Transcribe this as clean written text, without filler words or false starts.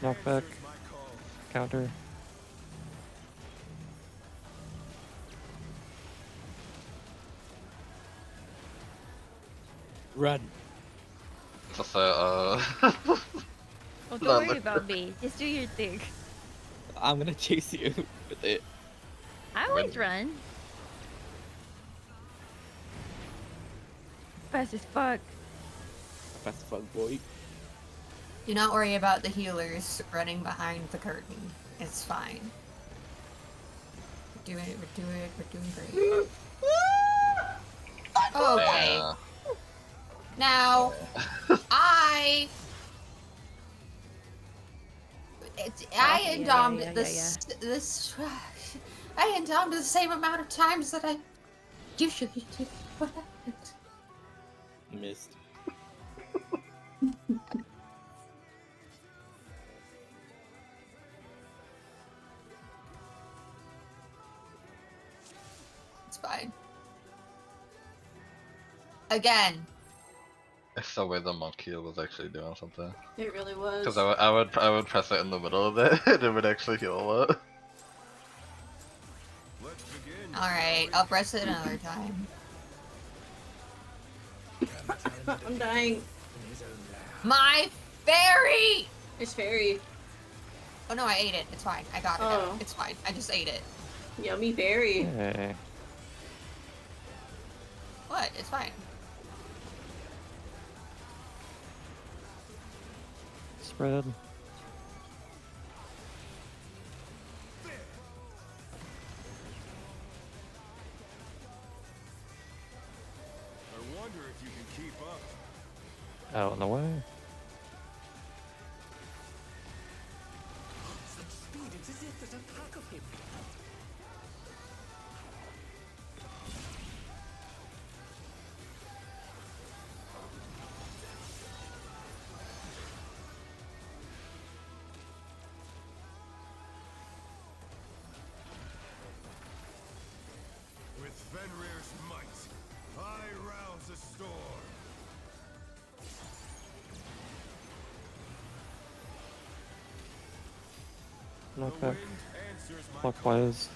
Knockback. Counter. Run. So, Oh, don't worry about me. Just do your thing. I'm gonna chase you with it. I always run. Fast as fuck. Fast fuck boy. Do not worry about the healers running behind the curtain. It's fine. We're doing great. Okay. yeah. Now, I endomed yeah. this. I endomed the same amount of times that I usually do. What happened? Missed. It's fine. Again. It's so weird the monkey was actually doing something. It really was. Because I would press it in the middle of it and it would actually heal a lot. Alright, I'll press it another time. I'm dying. My fairy! It's fairy. Oh no, I ate it. It's fine. I got it. Oh. It's fine. I just ate it. Yummy berry. Hey. What? It's fine. Spread. I wonder if you can keep up. Out in the way. Such speed, it's as if there's a pack of him. With Fenrir's might, I rouse a storm. Knockback. Clockwise.